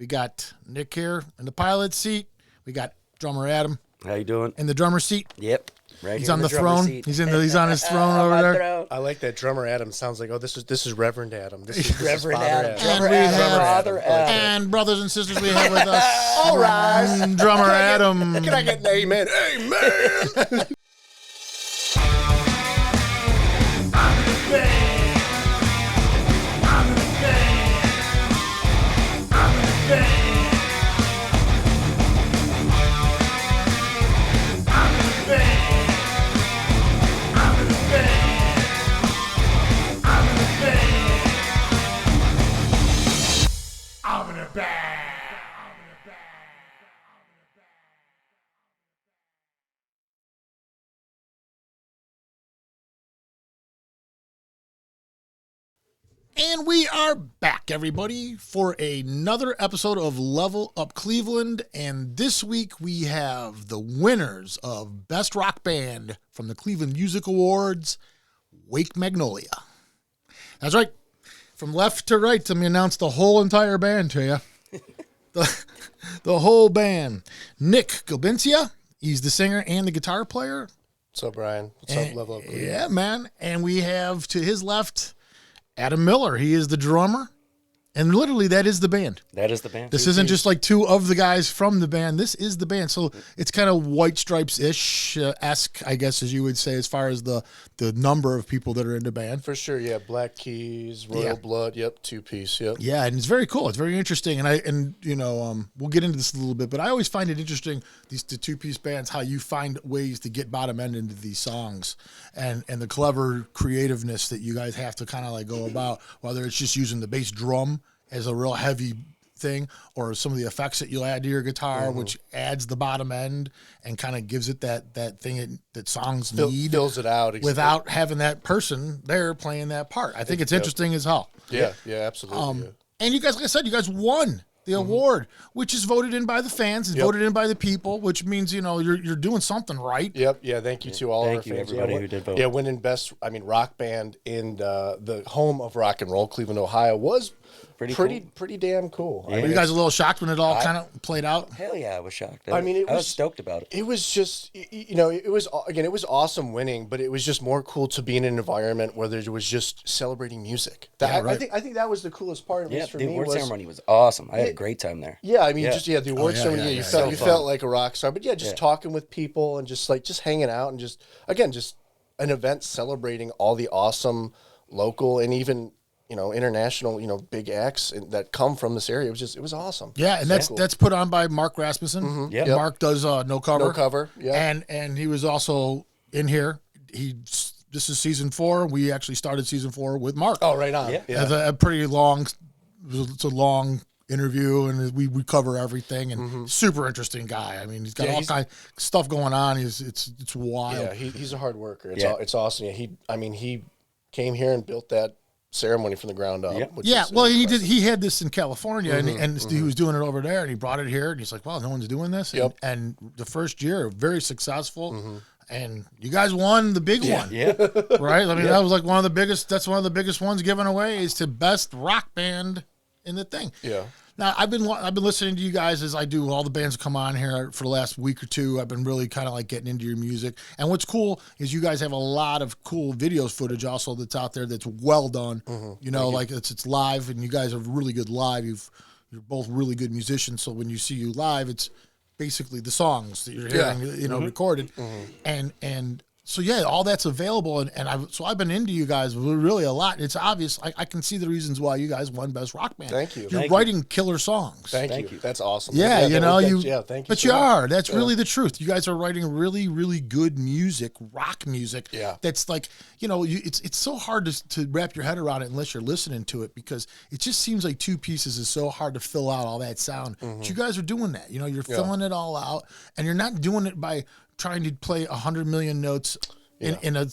We got Nick here in the pilot seat. We got drummer Adam How you doing? in the drummer seat. Yep. Right He's here on in the drummer's throne. seat. He's on his throne over My there. throne. I like that drummer Adam. Sounds like, this is Reverend Adam. This is Reverend Father Adam. Adam. Drummer And we Adam. have- Father Adam. And brothers and sisters, we have with us All rise. drummer Adam. Can I get an amen? Amen. And we are back, everybody, for another episode of Level Up Cleveland. And this week we have the winners of Best Rock Band from the Cleveland Music Awards, Wake Magnolia. That's right. From left to right, let me announce the whole entire band to you. The whole band. Nick Galbincia, he's the singer and the guitar player. What's up, Brian? What's up, Level Up? Yeah, man. And we have to his left Adam Miller. He is the drummer. And literally, that is the band. That is the band. This isn't just like two of the guys from the band. This is the band. So it's kind of White Stripes-ish, esque, I guess, as you would say, as far as the number of people that are in the band. For sure, yeah. Black Keys, Royal Blood, yep, two-piece, yep. Yeah, and it's very cool. It's very interesting. And we'll get into this a little bit, but I always find it interesting, the two-piece bands, how you find ways to get bottom end into these songs and the clever creativeness that you guys have to kind of like go about, whether it's just using the bass drum as a real heavy thing, or some of the effects that you'll add to your guitar, which adds the bottom end and kind of gives it that thing that songs need. Fills it out. Without having that person there playing that part. I think it's interesting as hell. Yeah, absolutely. Yeah. And you guys, like I said, you guys won the award, which is voted in by the fans, it's voted in by the people, which means, you're doing something right. Yep, yeah, thank you to all Thank our you, fans. everybody who did vote. Yeah, winning best, rock band in the home of rock and roll, Cleveland, Ohio, was pretty damn cool. Yeah. Were you guys a little shocked when it all kind of played out? Hell yeah, I was shocked. I was stoked about it. It was just, it was awesome winning, but it was just more cool to be in an environment where there was just celebrating music. I think that was the coolest part, at least for the me. award ceremony was awesome. I had a great time there. Yeah, the award ceremony. You felt like a rock star, but just talking with people and just hanging out and just an event celebrating all the awesome local and even international big acts that come from this area. It was awesome. Yeah, and that's put on by Mark Rasmussen. Yep. Mark does no cover. No cover. Yeah, and he was also in here. This is season 4. We actually started season 4 with Mark. Oh, right on. Yeah. It's a pretty long. It's a long interview, and we cover everything. And super interesting guy. I mean, he's got all kinds of stuff going on. It's wild. Yeah, he's a hard worker. It's awesome. Yeah, he came here and built that ceremony from the ground up. Yeah. Well, he had this in California, and he was doing it over there, and he brought it here, and he's like, "Well, no one's doing this." And the first year, very successful. And you guys won the big one. Yeah. Right? I mean, that was like one of the biggest. That's one of the biggest ones given away is to best rock band in the thing. Yeah. Now I've been listening to you guys as I do all the bands that come on here for the last week or two. I've been really kind of like getting into your music. And what's cool is you guys have a lot of cool videos footage also that's out there that's well done. It's live, and you guys are really good live. You're both really good musicians. So when you see you live, it's basically the songs that you're hearing, recorded, and so all that's available, and I've been into you guys really a lot. It's obvious. I can see the reasons why you guys won Best Rock Band. Thank you. You're writing killer songs. Thank you. That's awesome. Yeah, thank you. But you are. That's really the truth. You guys are writing really, really good music, rock music. Yeah. That's like, it's so hard to wrap your head around it unless you're listening to it, because it just seems like two pieces is so hard to fill out all that sound. But you guys are doing that. You're filling it all out, and you're not doing it by trying to play 100 million notes in a.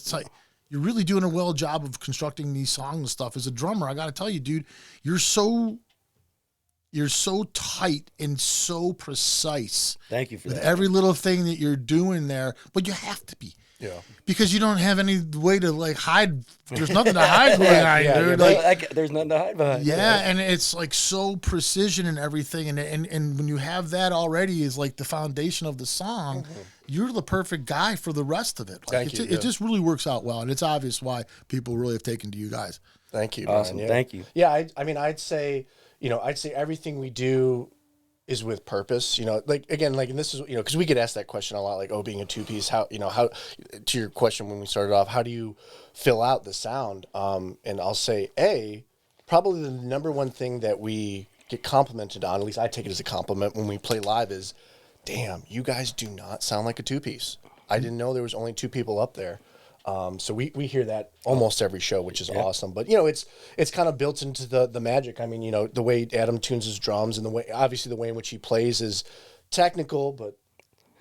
You're really doing a well job of constructing these songs and stuff. As a drummer, I got to tell you, dude, you're so tight and so precise. Thank you for with that. every little thing that you're doing there. But you have to be. Yeah. Because you don't have any way to like hide. There's nothing to hide behind, dude. There's nothing to hide behind. Yeah, and it's like so precision and everything, and when you have that already is like the foundation of the song, you're the perfect guy for the rest of it. Like, Thank you. It just really works out well, and it's obvious why people really have taken to you guys. Thank you. Awesome. Brian. Yeah. Thank you. Yeah, I mean, I'd say everything we do is with purpose, like, again, like, and this is, because we get asked that question a lot, like, oh, being a two-piece, how, to your question when we started off, how do you fill out the sound? And I'll say, probably the number one thing that we get complimented on, at least I take it as a compliment when we play live, is, damn, you guys do not sound like a two-piece. I didn't know there was only two people up there. So we hear that almost every show, which is awesome. But it's kind of built into the magic. I mean, the way Adam tunes his drums and the way in which he plays is technical, but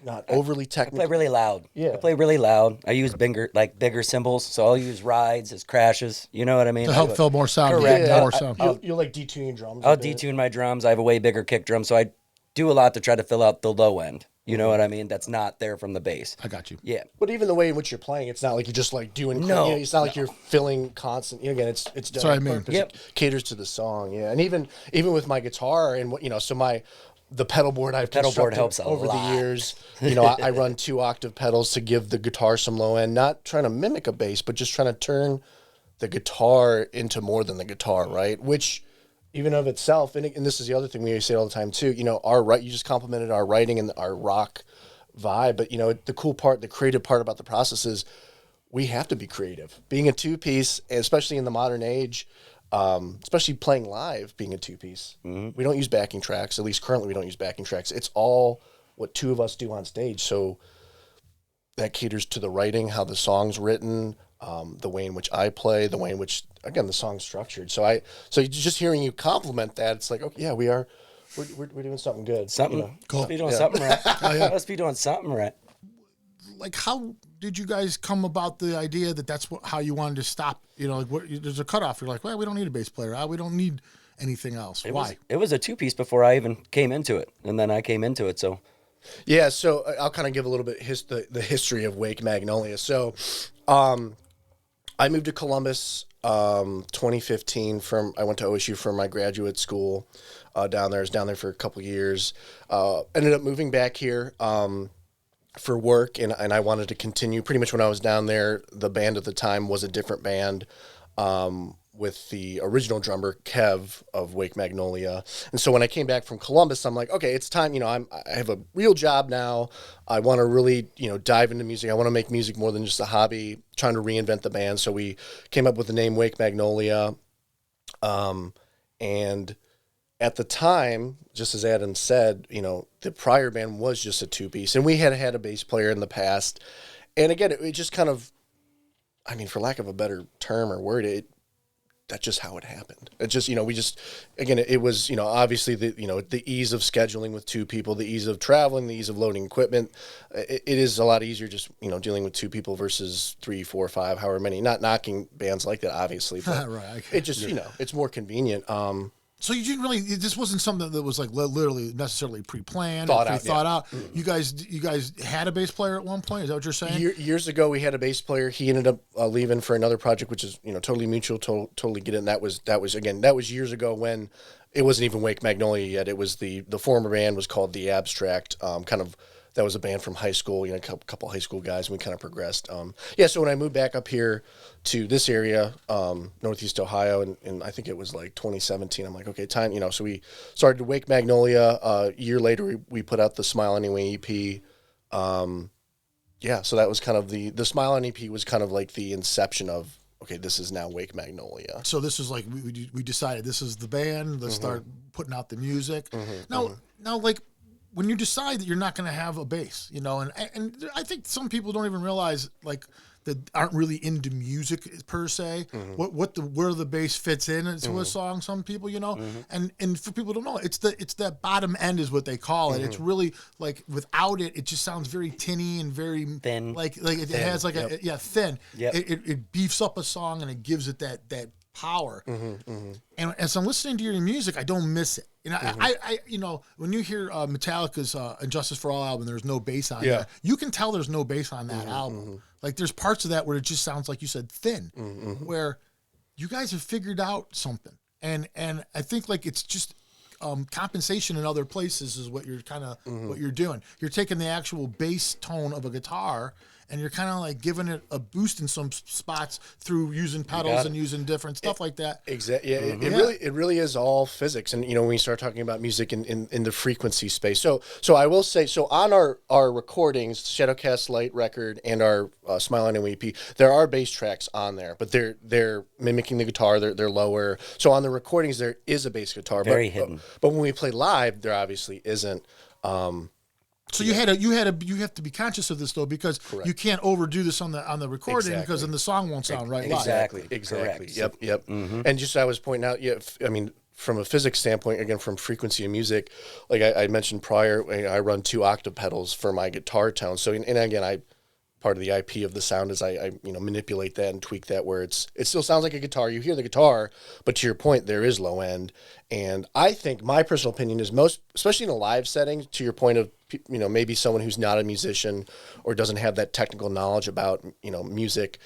not overly technical. I play really loud. Yeah. I play really loud. I use bigger cymbals, so I'll use rides as crashes. You know what I mean? To help fill more sound. Correct. Yeah, more sound. You'll like detune your drums. I'll detune my drums. I have a way bigger kick drum, so I do a lot to try to fill out the low end. You know what I mean? That's not there from the bass. I got you. Yeah. But even the way in which you're playing, it's not like you're just like doing. No. It's not like you're filling constant. Again, it's done. That's what I mean. Purpose. Yep. It caters to the song. Yeah, and even with my guitar and so the pedal board I've Pedal board constructed helps a over lot. the years. I run 2 octave pedals to give the guitar some low end, not trying to mimic a bass, but just trying to turn the guitar into more than the guitar, right? Which, even of itself, and this is the other thing we say all the time too. You just complimented our writing and our rock vibe, but the cool part, the creative part about the process is we have to be creative. Being a two-piece, and especially in the modern age, especially playing live, being a two-piece, we don't use backing tracks. At least currently, we don't use backing tracks. It's all what two of us do on stage. So that caters to the writing, how the song's written, the way in which I play, the way in which, again, the song's structured. So just hearing you compliment that, it's like, okay, yeah, we're doing something good. Something. Cool. Must be doing something right. Must be doing something right. Like, how did you guys come about the idea that that's how you wanted to stop? There's a cutoff. You're like, well, we don't need a bass player. We don't need anything else. Why? It was a two-piece before I even came into it, and then I came into it, so... Yeah, so I'll kind of give a little bit the history of Wake Magnolia. So I moved to Columbus 2015 I went to OSU for my graduate school down there. I was down there for a couple of years. Ended up moving back here for work, and I wanted to continue. Pretty much when I was down there, the band at the time was a different band with the original drummer, Kev, of Wake Magnolia. And so when I came back from Columbus, I'm like, okay, it's time. I have a real job now. I want to really, dive into music. I want to make music more than just a hobby, trying to reinvent the band. So we came up with the name Wake Magnolia. And at the time, just as Adam said, the prior band was just a two-piece. And we had a bass player in the past. And again, it just kind of, for lack of a better term or word, that's just how it happened. It just, it was, obviously the ease of scheduling with two people, the ease of traveling, the ease of loading equipment. It is a lot easier just, dealing with two people versus 3, 4, 5, however many. Not knocking bands like that, obviously, but Right. it just, it's more convenient. So you didn't really. This wasn't something that was like literally necessarily pre-planned, Thought out. You guys had a bass player at one point. Is that what you're saying? Years ago, we had a bass player. He ended up leaving for another project, which is totally mutual. Totally get it. And that was years ago when it wasn't even Wake Magnolia yet. It was the former band was called The Abstract. That was a band from high school. A couple high school guys. And we kind of progressed. So when I moved back up here to this area, Northeast Ohio, and I think it was like 2017. I'm like, okay, time. So we started Wake Magnolia. A year later, we put out the Smile Anyway EP. So that was kind of the Smile on EP was kind of like the inception of, okay, this is now Wake Magnolia. So this is like we decided this is the band. Let's start putting out the music. Now, like when you decide that you're not going to have a bass, and I think some people don't even realize that aren't really into music per se, where the bass fits into a song. Some people, and for people who don't know, it's that bottom end is what they call it. It's really like without it just sounds very tinny and very thin. Like it has like thin. Yep. It beefs up a song and it gives it that power. And as I'm listening to your music, I don't miss it. You know, I you know, when you hear Metallica's "Injustice for All" album, there's no bass on there. You can tell there's no bass on that album. Like there's parts of that where it just sounds like you said thin. Where you guys have figured out something, and I think like it's just compensation in other places is what you're kind of what you're doing. You're taking the actual bass tone of a guitar and you're kind of like giving it a boost in some spots through using pedals and using different stuff like that. Exactly. Yeah, it really is all physics. And you know, when you start talking about music in the frequency space. So I will say, so on our recordings, Shadowcast Light record and our Smile on EP, there are bass tracks on there, but they're mimicking the guitar. They're lower. So on the recordings there is a bass guitar, Very hidden. But when we play live, there obviously isn't. So you have to be conscious of this though, because you can't overdo this on the recording because then the song won't sound right live. Exactly. Correct. Yep. And just I was pointing out, I mean, from a physics standpoint, again, from frequency of music, like I mentioned prior, I run 2 octave pedals for my guitar tone. So and again, part of the IP of the sound is I manipulate that and tweak that where it still sounds like a guitar. You hear the guitar, but to your point, there is low end. And I think my personal opinion is especially in a live setting, to your point of, maybe someone who's not a musician or doesn't have that technical knowledge about, music,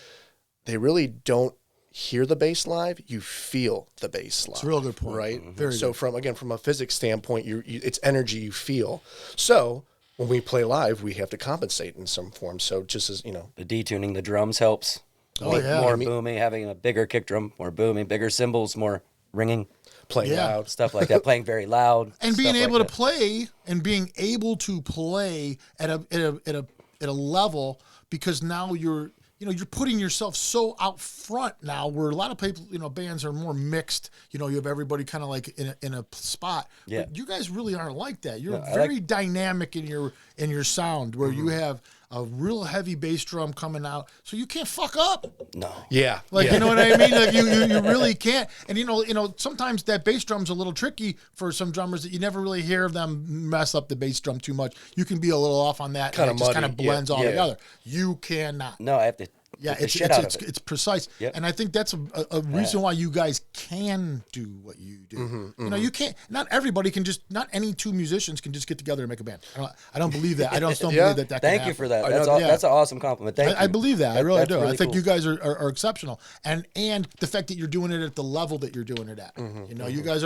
they really don't hear the bass live. You feel the bass live. It's a real good point. Right? Very so good. from a physics standpoint, it's energy you feel. So when we play live, we have to compensate in some form. So just as, The detuning the drums helps. Oh, yeah. More booming, having a bigger kick drum, more booming, bigger cymbals, more ringing, playing loud. stuff like that, playing very loud. And being stuff able like to play and being able to play at a level, because now you're putting yourself so out front now, where a lot of people, bands are more mixed. You have everybody kind of like in a spot. Yeah. But you guys really aren't like that. You're very dynamic in your sound, where you have a real heavy bass drum coming out, so you can't fuck up. No. Yeah. You know what I mean? Like you really can't. And sometimes that bass drum's a little tricky for some drummers that you never really hear them mess up the bass drum too much. You can be a little off on that, and it just kind of blends all together. You cannot. No, I have to. Yeah, it's precise, and I think that's a reason why you guys can do what you do. You can't. Not everybody can just. Not any 2 musicians can just get together and make a band. I don't believe that. I don't still believe that. Can Thank happen. you for that. That's an awesome compliment. Thank you. I believe that. I really do. Really I think cool. you guys are exceptional, and the fact that you're doing it at the level that you're doing it at. You guys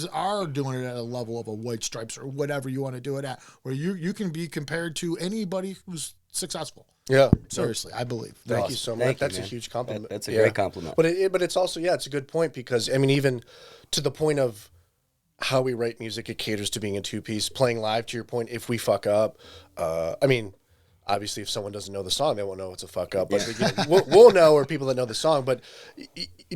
are doing it at a level of a White Stripes or whatever you want to do it at, where you can be compared to anybody who's successful. Yeah. Seriously, I believe. Thank you so much. That's a man. huge compliment. That's a great compliment. But it's also, it's a good point, because I mean, even to the point of how we write music, it caters to being a 2-piece. Playing live, to your point, if we fuck up, I mean, obviously, if someone doesn't know the song, they won't know it's a fuck up. But we'll know, or people that know the song. But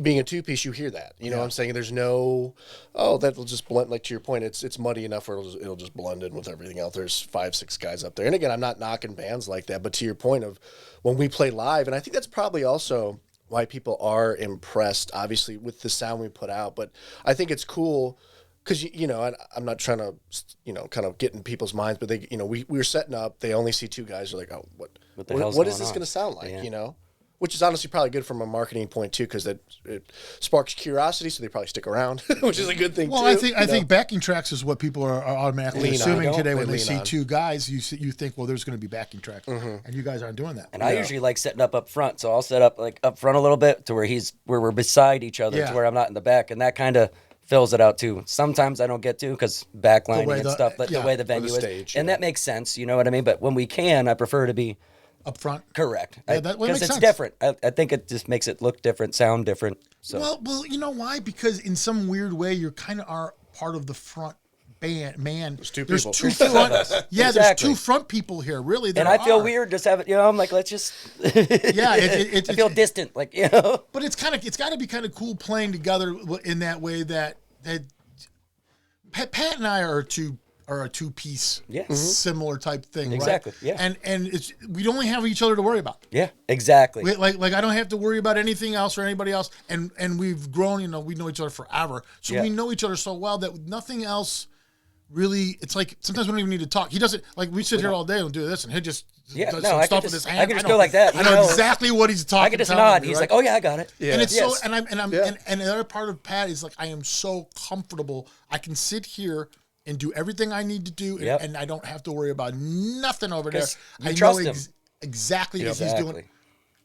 being a 2-piece, you hear that. You know what I'm saying? There's no, that will just blend. Like, to your point, it's muddy enough where it'll just blend in with everything else. There's 5, 6 guys up there. And again, I'm not knocking bands like that. But to your point of when we play live, and I think that's probably also why people are impressed, obviously, with the sound we put out. But I think it's cool. Because, I'm not trying to, kind of get in people's minds, but they, we were setting up, they only see 2 guys, they're like, oh, what is this going to sound like, Which is honestly probably good from a marketing point, too, because it sparks curiosity, so they probably stick around, which is a good thing, too. Well, I think backing tracks is what people are automatically assuming today when they see 2 guys. You think, well, there's going to be backing tracks, and you guys aren't doing that. And I usually like setting up front, so I'll set up like up front a little bit to where we're beside each other, to where I'm not in the back, and that kind of fills it out too. Sometimes I don't get to because backlining and stuff, but the way the venue is, and that makes sense. You know what I mean? But when we can, I prefer to be up front. Correct. Because it's different. I think it just makes it look different, sound different. So well, you know why? Because in some weird way, you kind of are part of the front band. Man, there's 2 there's people. 2 front. Yeah, Exactly. There's 2 front people here. Really, and I feel weird just having. I'm like, let's just. I feel distant, But it's got to be kind of cool playing together in that way. That Pat and I are a 2-piece, similar type thing, exactly, right? Yeah. And we only have each other to worry about. Yeah, exactly. Like I don't have to worry about anything else or anybody else. And we've grown. We know each other forever, so we know each other so well that nothing else really, it's like sometimes we don't even need to talk. He doesn't, like, we sit here all day and do this, and he just does some I stuff could with his just, hand. I could just go like that. I know exactly what he's talking about. I could just nod. He's like, oh yeah, I got it. Yeah. And it's so, and the other part of Pat is like, I am so comfortable. I can sit here and do everything I need to do, and I don't have to worry about nothing over there. I trust him. Exactly what he's doing.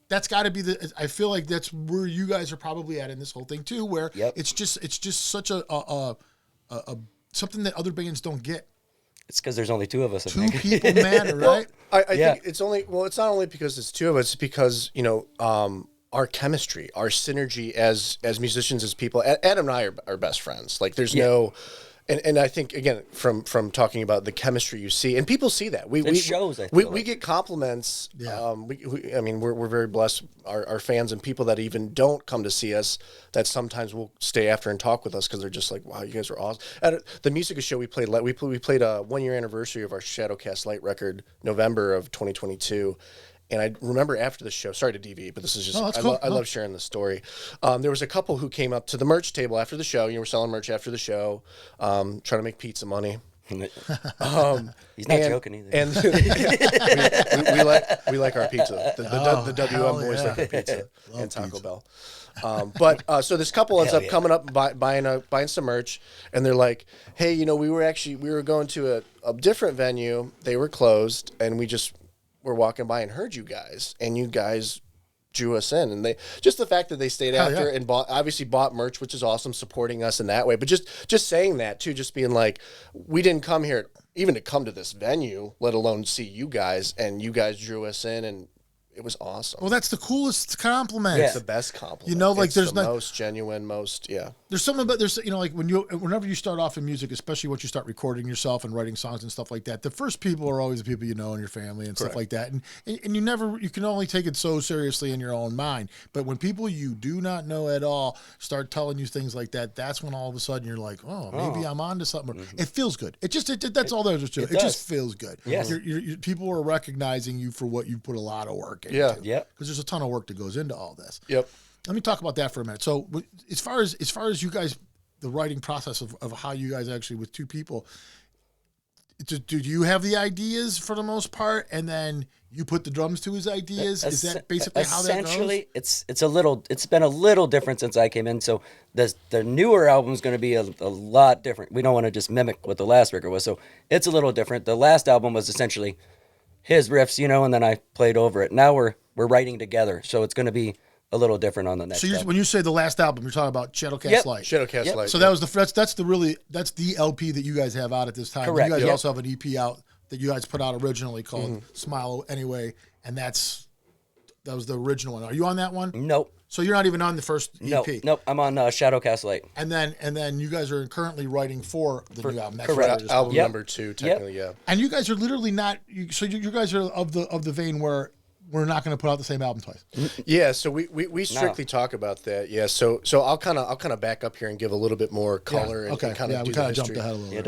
That's got to be I feel like that's where you guys are probably at in this whole thing too, where it's just such a something that other bands don't get. It's because there's only two of us. Two people matter, right? Well, I think it's only, it's not only because it's two of us, it's because, our chemistry, our synergy as musicians, as people. Adam and I are best friends. Like there's no, and I think again from talking about the chemistry you see, and people see that we shows. We get compliments. Yeah. We're very blessed. Our fans and people that even don't come to see us, that sometimes will stay after and talk with us because they're just like, wow, you guys are awesome. At the music show we played a 1 year anniversary of our Shadowcast Light record, November of 2022. And I remember after the show, sorry to deviate, but this is just, I love sharing this story. There was a couple who came up to the merch table after the show. You were selling merch after the show, trying to make pizza money. He's not joking either. And we like our pizza. The WM boys like our pizza and Taco Bell. So this couple ends up coming up and buying some merch, and they're like, hey, we were going to a different venue. They were closed, and we're walking by and heard you guys, and you guys drew us in, and they just the fact that they stayed after and bought merch, which is awesome, supporting us in that way. But just saying that too, just being like, we didn't come here even to come to this venue, let alone see you guys, and you guys drew us in, and it was awesome. Well, that's the coolest compliment. It's the best compliment. Like there's the most genuine, There's something about like whenever you start off in music, especially once you start recording yourself and writing songs and stuff like that, the first people are always the people you know in your family and stuff like that, and you can only take it so seriously in your own mind. But when people you do not know at all start telling you things like that, that's when all of a sudden you're like, oh, maybe I'm onto something. Mm-hmm. It feels good. That's all there is to it. It just feels good. Yes. People are recognizing you for what you put a lot of work into. Yeah. Because there's a ton of work that goes into all this. Yep. Let me talk about that for a minute. So as far as you guys, the writing process of how you guys actually with two people, do you have the ideas for the most part, and then you put the drums to his ideas? Is that basically how that goes? Essentially, it's been a little different since I came in. So the newer album is going to be a lot different. We don't want to just mimic what the last record was. So it's a little different. The last album was essentially his riffs, and then I played over it. Now we're writing together, so it's going to be a little different on the next. So when you say the last album, you're talking about Shadowcast Light. Shadowcast Light. So that was that's the LP that you guys have out at this time. Correct. You guys also have an EP out that you guys put out originally called Smile Anyway, and that was the original one. Are you on that one? Nope. So you're not even on the first EP. Nope. I'm on Shadowcast Light. And then you guys are currently writing for the new album. That's correct. Album number 2, technically, yeah. And you guys are literally not. So you guys are of the vein where we're not going to put out the same album twice. Yeah. So we strictly talk about that. Yeah. So I'll kind of back up here and give a little bit more color and kind of we kind of jumped ahead a little bit.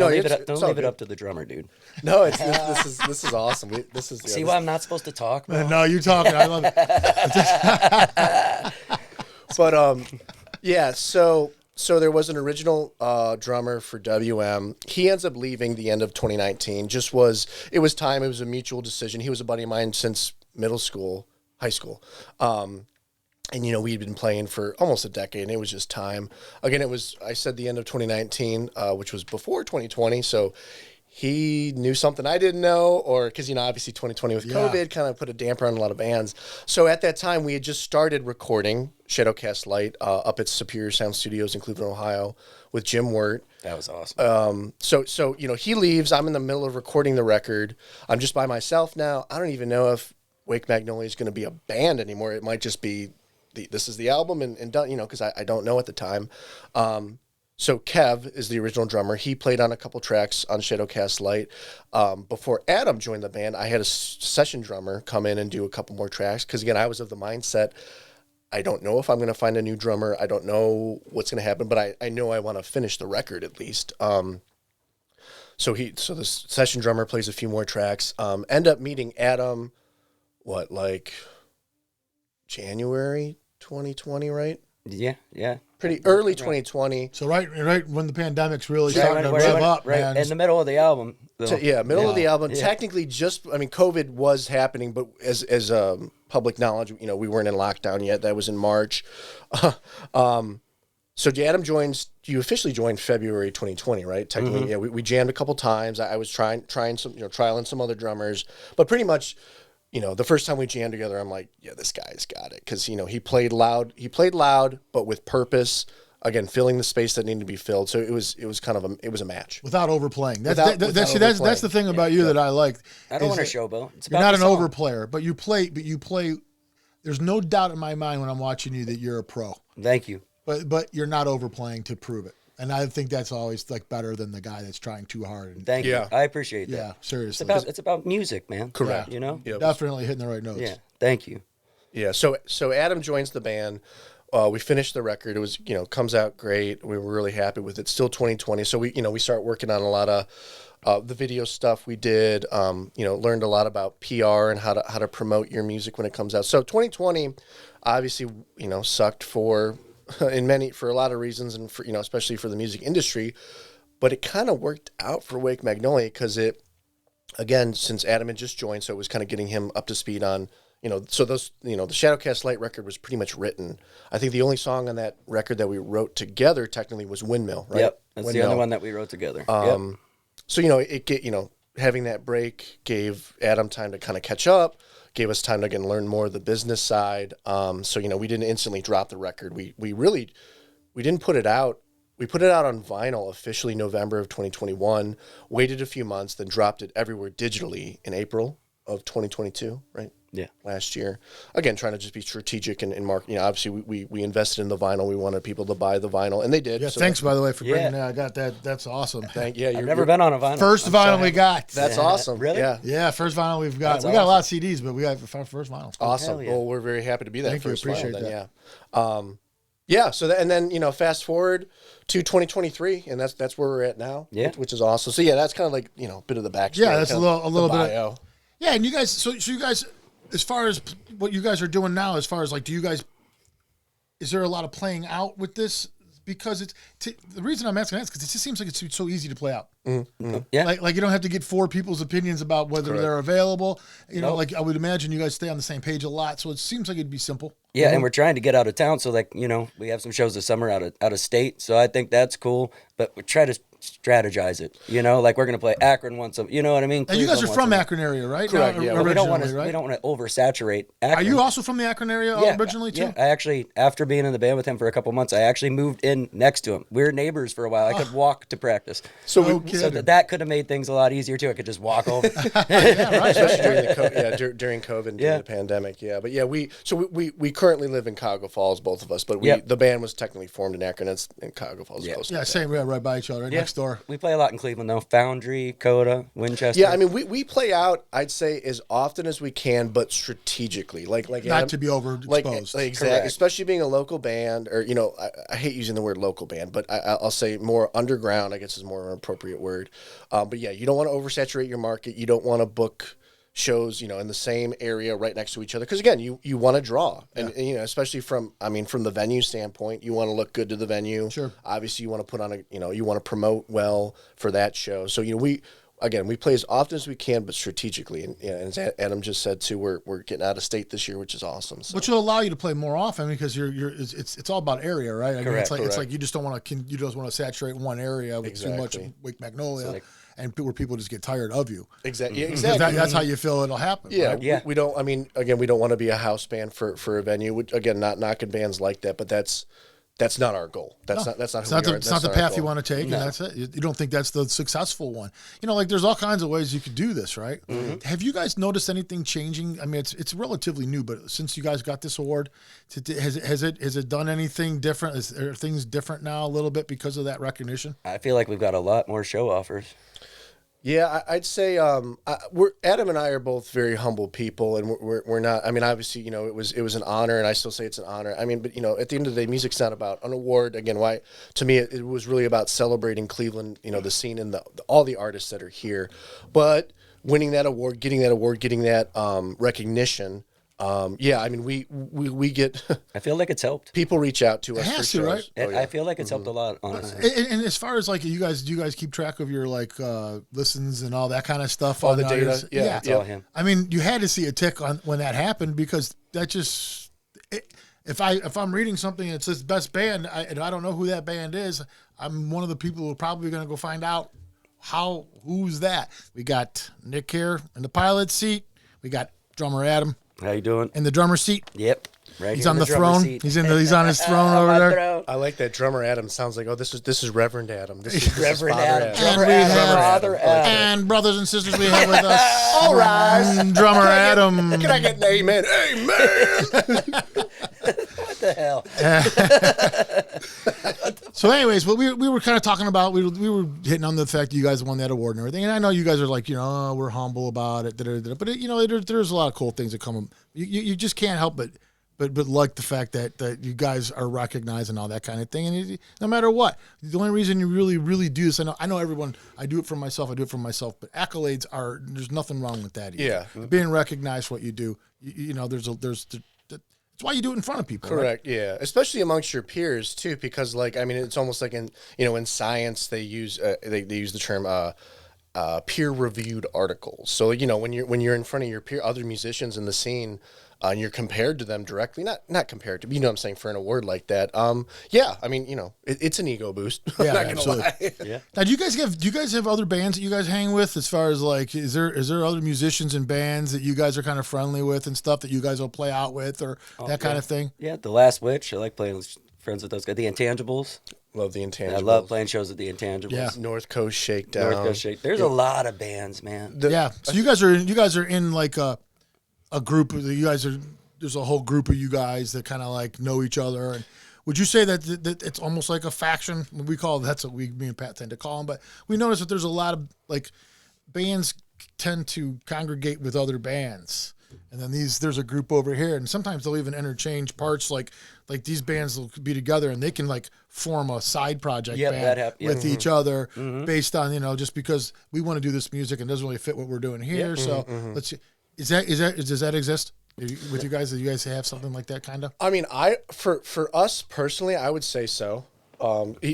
Don't leave it up to the drummer, dude. No, this is awesome. See why I'm not supposed to talk, bro? No, you're talking. I love it. But yeah. So there was an original drummer for WM. He ends up leaving the end of 2019. It was time. It was a mutual decision. He was a buddy of mine since high school. And, we'd been playing for almost a decade, and it was just time. Again, I said the end of 2019, which was before 2020. So he knew something I didn't know, or because, obviously 2020 with COVID kind of put a damper on a lot of bands. So at that time, we had just started recording Shadowcast Light up at Superior Sound Studios in Cleveland, Ohio with Jim Wirt. That was awesome. So he leaves. I'm in the middle of recording the record. I'm just by myself now. I don't even know if Wake Magnolia is going to be a band anymore. It might just be this is the album and done, because I don't know at the time. So Kev is the original drummer. He played on a couple tracks on Shadowcast Light. Before Adam joined the band, I had a session drummer come in and do a couple more tracks. Because again, I was of the mindset, I don't know if I'm going to find a new drummer. I don't know what's going to happen, but I know I want to finish the record at least. So the session drummer plays a few more tracks. End up meeting Adam, January 2020, right? Yeah. pretty early 2020. So right when the pandemic's really starting to rev up, man. In the middle of the album. Middle of the album. Technically, COVID was happening, but as public knowledge, we weren't in lockdown yet. That was in March. So Adam you officially joined February 2020, right? Technically, we jammed a couple times. I was trying some, trialing some other drummers, but pretty much, the first time we jammed together, I'm like, yeah, this guy's got it. Cause he played loud, but with purpose, again, filling the space that needed to be filled. So it was a match. Without overplaying. That's the thing about you that I like. I don't want to showboat. You're not an overplayer, but you play. There's no doubt in my mind when I'm watching you that you're a pro. Thank you. But you're not overplaying to prove it. And I think that's always better than the guy that's trying too hard. Thank you. I appreciate that. Yeah, seriously. It's about music, man. Correct. Yeah. Definitely hitting the right notes. Yeah. Thank you. Yeah. So Adam joins the band. We finished the record. It was, comes out great. We were really happy with it. Still 2020. So we start working on a lot of the video stuff we did. Learned a lot about PR and how to promote your music when it comes out. So 2020 obviously, sucked for a lot of reasons, and for especially for the music industry, but it kind of worked out for Wake Magnolia because again, since Adam had just joined, so it was kind of getting him up to speed on so those the Shadowcast Light record was pretty much written. I think the only song on that record that we wrote together technically was Windmill, right? Yep, that's Windmill. The only one that we wrote together. So having that break gave Adam time to kind of catch up. Gave us time to again learn more of the business side. So we didn't instantly drop the record. We didn't put it out. We put it out on vinyl officially November of 2021. Waited a few months, then dropped it everywhere digitally in April of 2022. Right. Yeah. Last year, again trying to just be strategic and market. Obviously we invested in the vinyl. We wanted people to buy the vinyl, and they did. Yeah. So thanks by the way for bringing that. I got that. That's awesome. I've never been on a vinyl. First vinyl we got. That's awesome. Really? Yeah. Yeah. First vinyl we've got. That's We got a lot of CDs, but we got first vinyl. Awesome. Yeah. Well, we're very happy to be that. Thank first you. Appreciate vinyl, that. Yeah. So and then fast forward to 2023, and that's where we're at now. Yeah. Which is awesome. So yeah, that's kind of like bit of the backstory. Yeah, that's a little bit. Bio. Yeah, and you guys. So you guys, as far as what you guys are doing now, as far as do you guys, is there a lot of playing out with this? Because the reason I'm asking that is because it just seems like it's so easy to play out. Mm-hmm. Yeah. Like you don't have to get four people's opinions about whether Correct. they're available. I would imagine you guys stay on the same page a lot, so it seems like it'd be simple. Yeah, and we're trying to get out of town, so we have some shows this summer out of state, so I think that's cool. But we try to strategize it. We're gonna play Akron once. You know what I mean? And you guys are from Akron area, right? Correct. No, Yeah. We don't want right? to oversaturate Akron. Are you also from the Akron area originally too? Yeah, I actually, after being in the band with him for a couple months, I actually moved in next to him. We were neighbors for a while. I could walk to practice. So that could have made things a lot easier too. I could just walk over. Yeah, right. Especially during COVID, during the pandemic. Yeah, but yeah, we currently live in Cuyahoga Falls, both of us. But the band was technically formed in Akron. It's in Cuyahoga Falls. Yeah, same. We're right by each other, right next door. We play a lot in Cleveland though. Foundry, Coda, Winchester. Yeah, I mean we play out. I'd say as often as we can, but strategically, like not Adam, to be overexposed. Exactly, Correct. especially being a local band, or I hate using the word local band, but I'll say more underground. I guess is more an appropriate word. But yeah, you don't want to oversaturate your market. You don't want to book shows, in the same area right next to each other. Because again, you want to draw, and especially from the venue standpoint, you want to look good to the venue. Sure. Obviously, you want to put on you want to promote well for that show. So we play as often as we can, but strategically. And as Adam just said too, we're getting out of state this year, which is awesome. So. Which will allow you to play more often because it's all about area, right? I Correct. mean, it's like you just don't want to saturate one area with too much of Wake Magnolia. And where people just get tired of you. Exactly. That's how you feel it'll happen. Yeah. Right? Yeah. We don't. I mean, again, we don't want to be a house band for a venue. Again, not knocking bands like that, but that's not our goal. That's not the path you want to take, and that's it. You don't think that's the successful one. There's all kinds of ways you could do this, right? Mm-hmm. Have you guys noticed anything changing? I mean, it's relatively new, but since you guys got this award, has it done anything different? Are things different now a little bit because of that recognition? I feel like we've got a lot more show offers. Yeah, I'd say Adam and I are both very humble people, and we're not. I mean, obviously, it was an honor, and I still say it's an honor. I mean, but at the end of the day, music's not about an award. Again, why to me it was really about celebrating Cleveland, the scene and all the artists that are here. But winning that award, getting that recognition, Yeah, I mean, we get. I feel like it's helped. People reach out to us. It has for to, shows. right? Oh, yeah. I feel like it's helped a lot. Honestly. And as far as like you guys, do you guys keep track of your like listens and all that kind of stuff? All the data. Yeah, It's all him. I mean, you had to see a tick on when that happened because that just. If I'm reading something that says best band and I don't know who that band is, I'm one of the people who are probably going to go find out who's that. We got Nick here in the pilot seat. We got drummer Adam. How you doing? In the drummer seat. Yep. Right. He's on the throne. Seat. He's on his throne over there. Throne. I like that drummer Adam. Sounds like this is Reverend Adam. This is Reverend Father Adam. And Drummer we Adam. have Father Adam. and brothers and sisters we have with us. All rise. Drummer Adam. Can I get an amen? Amen. What the hell? So, anyways, well, we were kind of talking about we were hitting on the fact that you guys won that award and everything, and I know you guys are like we're humble about it, but there's a lot of cool things that come. You just can't help but like the fact that you guys are recognized and all that kind of thing, and no matter what, the only reason you really do this, I know everyone. I do it for myself. But accolades there's nothing wrong with that either. Yeah. Being recognized for what you do. That's why you do it in front of people. Correct. Right? Yeah, especially amongst your peers too, because it's almost like in science they use they use the term peer-reviewed articles. So when you're in front of your other musicians in the scene, and you're compared to them directly, not compared to, what I'm saying, for an award like that. Yeah, it's an ego boost. Yeah, I'm not absolutely. gonna lie. Yeah. Now, do you guys have other bands that you guys hang with? As far as like, is there other musicians and bands that you guys are kind of friendly with and stuff that you guys will play out with or that kind of thing? Yeah, The Last Witch. I like playing with friends with those guys. The Intangibles. Love the Intangibles. I love playing shows at the Intangibles. Yeah. North Coast Shakedown. North Coast Shake. There's a lot of bands, man. So you guys are in like a group of there's a whole group of you guys that kind of like know each other. And would you say that it's almost like a faction? We call that's what me and Pat tend to call them. But we notice that there's a lot of like bands tend to congregate with other bands. And then there's a group over here, and sometimes they'll even interchange parts. Like these bands will be together, and they can like form a side project band with each other based on just because we want to do this music and it doesn't really fit what we're doing here. So let's see. Does that exist with you guys? Do you guys have something like that kind of? I mean, for us personally, I would say so.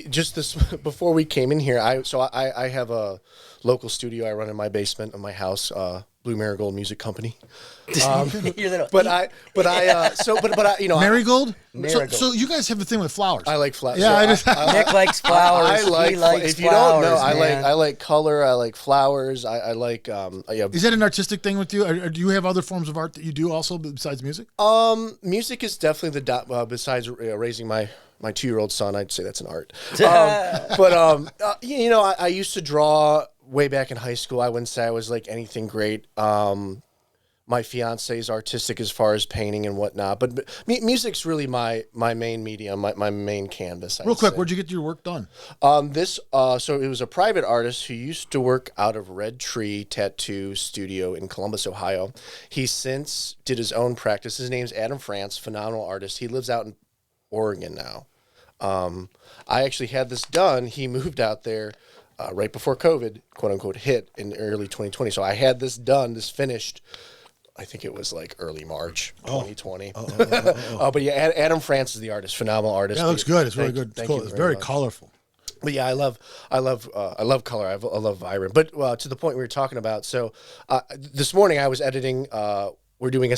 Just this before we came in here, I have a local studio I run in my basement of my house, Blue Marigold Music Company. Marigold. Marigold. So you guys have a thing with flowers. I like flowers. Yeah, so Nick likes flowers. I like. He likes if you flowers, don't know, man. I like color. I like flowers. I like. Is that an artistic thing with you, or do you have other forms of art that you do also besides music? Music is definitely besides raising my 2-year-old son, I'd say that's an art. I used to draw way back in high school. I wouldn't say I was like anything great. My fiance is artistic as far as painting and whatnot, but music's really my main medium, my main canvas. Real quick, where'd you get your work done? So it was a private artist who used to work out of Red Tree Tattoo Studio in Columbus, Ohio. He since did his own practice. His name's Adam France, phenomenal artist. He lives out in Oregon now. I actually had this done. He moved out there right before COVID, quote unquote, hit in early 2020. So I had this done, this finished. I think it was like early March 2020. But yeah, Adam France is the artist, phenomenal artist. Yeah, it looks good. It's really good. It's cool. It's very colorful. But yeah, I love color. I love vibrant. But to the point we were talking about, so this morning I was editing. We're doing a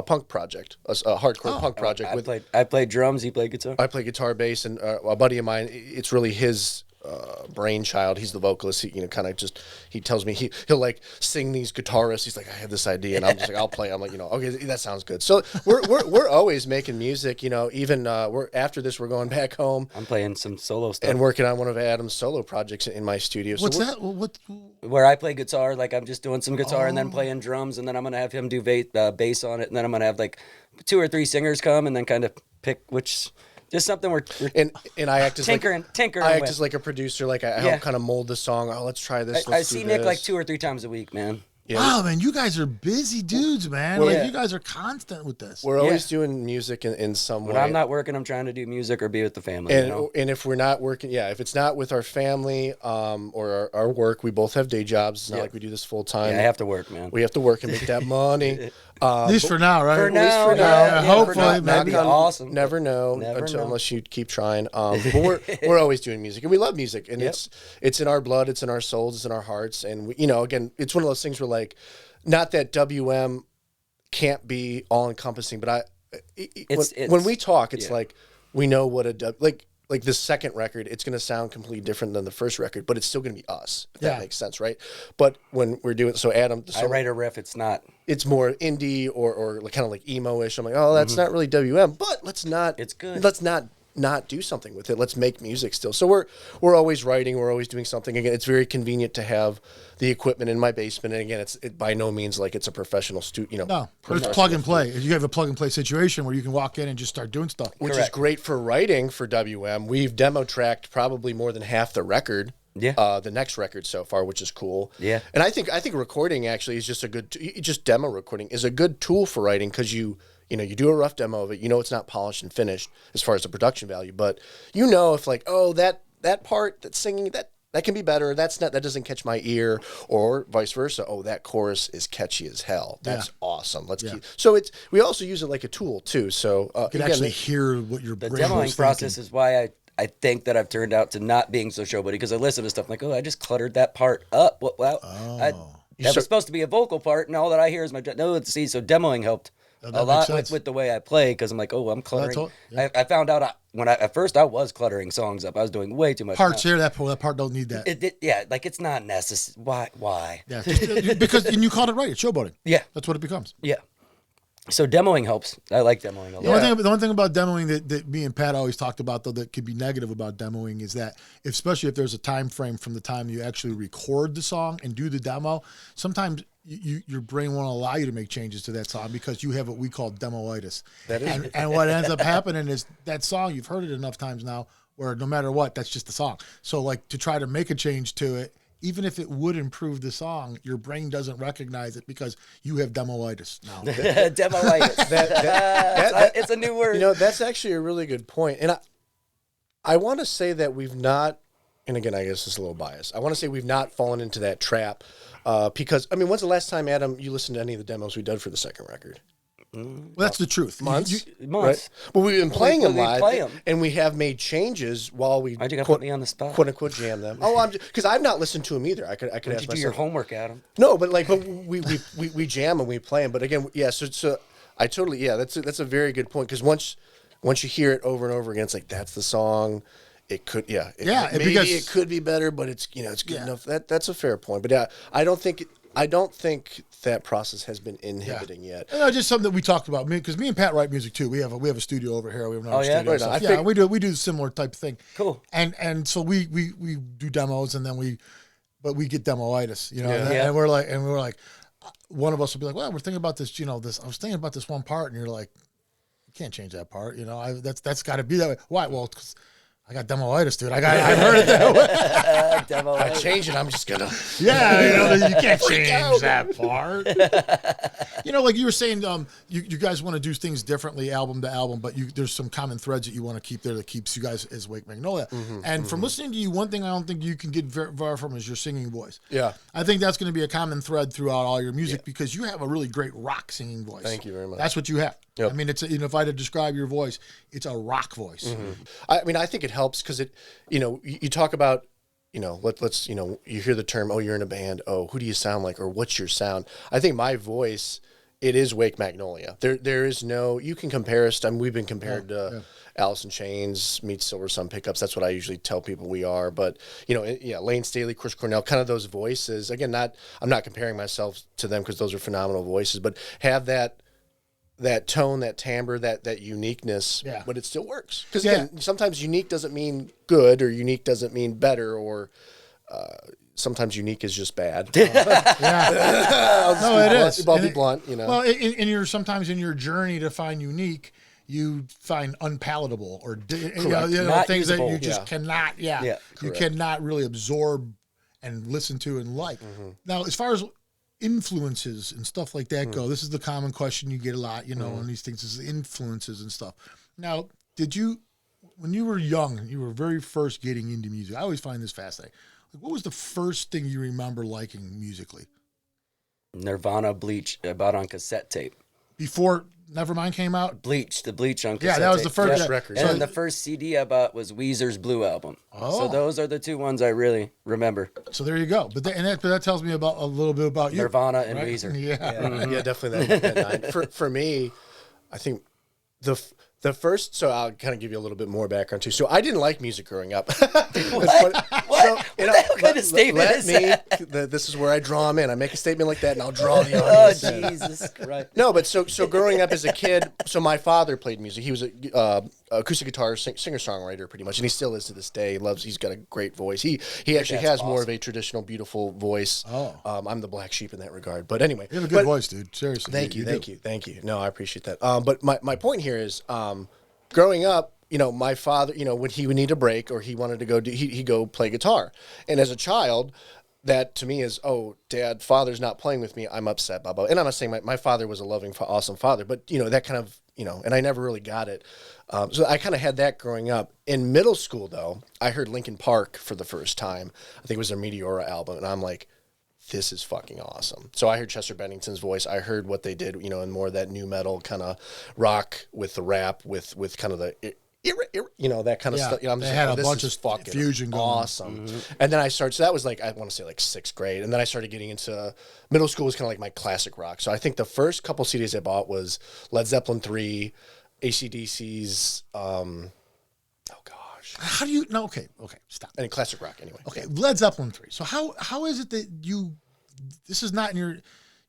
punk project, a hardcore punk project. I played drums. He played guitar. I play guitar, bass, and a buddy of mine. It's really his brainchild. He's the vocalist. He tells me he'll like sing these guitar riffs. He's like, I have this idea, and I'm just like, I'll play. I'm like, okay, that sounds good. So we're always making music. Even we're after this, we're going back home. I'm playing some solo stuff and working on one of Adam's solo projects in my studio. What's that? What? Where I play guitar, like I'm just doing some guitar and then playing drums, and then I'm gonna have him do bass on it, and then I'm gonna have like 2 or 3 singers come, and then kind of pick which. Just something we're and I act as tinkering I act as like a producer. Like I help kind of mold the song. Oh, let's try this. I see Nick like 2 or 3 times a week, man. Yeah. Wow, man, you guys are busy dudes, man. You guys are constant with this. We're always doing music in some way. When I'm not working, I'm trying to do music or be with the family. And if we're not working, if it's not with our family or our work, we both have day jobs. It's not like we do this full time. Yeah, I have to work, man. We have to work and make that money. At least for now, right? For now, At least for now. Yeah, hopefully, that'd be awesome. Never know unless you keep trying. But we're always doing music, and we love music, and it's in our blood, it's in our souls, it's in our hearts, and we, again, it's one of those things where like, not that WM can't be all encompassing, but when we talk, it's like we know what like this second record, it's going to sound completely different than the first record, but it's still going to be us, if that makes sense, right? But when we're doing, so Adam, I write a riff, it's more indie or kind of like emo-ish. I'm like, oh, that's not really WM, but let's not, it's good. Let's not do something with it. Let's make music still. So we're always writing, we're always doing something. Again, it's very convenient to have the equipment in my basement. And again, it by no means like it's a professional studio. No, it's plug and play. You have a plug and play situation where you can walk in and just start doing stuff. Which is great for writing for WM. We've demo tracked probably more than half the record. Yeah. The next record so far, which is cool. Yeah. And I think recording actually is just just demo recording is a good tool for writing because you do a rough demo of it. It's not polished and finished as far as the production value, but if like, oh, that part, that singing, that can be better. That doesn't catch my ear, or vice versa. Oh, that chorus is catchy as hell. That's awesome. Let's keep. So we also use it like a tool too. So you can actually hear what your brain demoing is process thinking. is why I think that I've turned out to not being so showboaty, because I listen to stuff like, oh, I just cluttered that part up. That was supposed to be a vocal part, and all that I hear is my no. See, so demoing helped a lot with the way I play, because I'm like, oh, I'm cluttering. I found out at first I was cluttering songs up. I was doing way too much. Parts here, that part don't need that. It's not necessary. Why? Yeah, and you called it right. It's showboating. Yeah, that's what it becomes. Yeah. So demoing helps. I like demoing a lot. The one thing about demoing that me and Pat always talked about, though, that could be negative about demoing is that, especially if there's a time frame from the time you actually record the song and do the demo, sometimes your brain won't allow you to make changes to that song because you have what we call demoitis. And what ends up happening is that song, you've heard it enough times now where no matter what, that's just the song. So like to try to make a change to it, even if it would improve the song, your brain doesn't recognize it because you have demoitis now. Demoitis. It's a new word. That's actually a really good point. And I want to say that we've not, and again, I guess it's a little biased, I want to say we've not fallen into that trap because, when's the last time, Adam, you listened to any of the demos we did for the second record? Well, that's the truth. Months. Months. Right? Well, we've been playing them live, and we have made changes while we Why'd you gotta put me on the spot? "quote unquote" jam them. Oh, because I've not listened to them either. I could ask you do your homework, Adam? No, but we jam and we play them. But again, so I totally that's a very good point, because once you hear it over and over again, it's like that's the song. It could maybe it could be better, but it's it's good enough. That's a fair point. But I don't think that process has been inhibiting yet. No, just something that we talked about. Because me and Pat write music too. We have a studio over here. We have another studio. Right, we do a similar type of thing. Cool. And so we do demos, and then we get demoitis, Yeah. and we're like, one of us will be like, well, we're thinking about this, I was thinking about this one part, and you're like, you can't change that part, that's got to be that way. Why? Well, 'cause I got demoitis, dude. I heard it that way. I change it. I'm just gonna. Yeah, you can't change that part. Like you were saying, you guys want to do things differently, album to album, but there's some common threads that you want to keep there that keeps you guys as Wake Magnolia. And from listening to you, one thing I don't think you can get very far from is your singing voice. Yeah, I think that's going to be a common thread throughout all your music because you have a really great rock singing voice. Thank you very much. That's what you have. Yep. It's if I had to describe your voice, it's a rock voice. I think it helps because you talk about, let's you hear the term, oh, you're in a band, oh, who do you sound like, or what's your sound? I think my voice, it is Wake Magnolia. There is no, you can compare us. We've been compared to Alice in Chains meets Silver Sun Pickups. That's what I usually tell people we are. But Lane Staley, Chris Cornell, kind of those voices. Again, I'm not comparing myself to them because those are phenomenal voices, but have that tone, that timbre, that uniqueness, but it still works. Because again, sometimes unique doesn't mean good, or unique doesn't mean better, or sometimes unique is just bad. No, it is. I'll be blunt, Well, and sometimes in your journey to find unique, you find unpalatable or things usable. that you just cannot. You cannot really absorb and listen to and like. Now, as far as influences and stuff like that go, this is the common question you get a lot, on these things, is influences and stuff. Now, when you were young, you were very first getting into music, I always find this fascinating. Like, what was the first thing you remember liking musically? Nirvana, Bleach, I bought on cassette tape. before Nevermind came out? The Bleach on cassette. Yeah, that was the first record. And then the first CD I bought was Weezer's Blue Album. Oh. So those are the two ones I really remember. So there you go. But that tells me about a little bit about you. Nirvana and Weezer. Yeah, definitely that 9. For me, I think the first, so I'll kind of give you a little bit more background too. So I didn't like music growing up. What? What the kind of statement is that? This is where I draw them in. I make a statement like that, and I'll draw the audience. Oh, Jesus Christ. No, but so growing up as a kid, so my father played music. He was a acoustic guitar singer-songwriter pretty much, and he still is to this day. He's got a great voice. He actually has more of a traditional, beautiful voice. Oh. I'm the black sheep in that regard. But anyway. You have a good voice, dude. Seriously. Thank you. No, I appreciate that. But my point here is, growing up, my father, when he would need a break or he wanted to go he'd go play guitar. And as a child, that to me is, oh, Dad, Father's not playing with me. I'm upset, blah, blah. And I'm not saying my father was a loving, awesome father, but, that kind of, and I never really got it. So I kind of had that growing up. In middle school, though, I heard Linkin Park for the first time. I think it was their Meteora album. And I'm like, this is fucking awesome. So I heard Chester Bennington's voice. I heard what they did, and more of that new metal kind of rock with the rap, with kind of the, that kind of stuff. I'm just had a bunch of fucking fusion going. Awesome. Mm-hmm. And then I started, so that was like, I want to say like 6th grade. And then I started getting into, middle school was kind of like my classic rock. So I think the first couple CDs I bought was Led Zeppelin 3, AC/DC's, oh gosh. How do you, no, okay, stop. And classic rock anyway. Okay, Led Zeppelin 3. So how is it that this is not in your,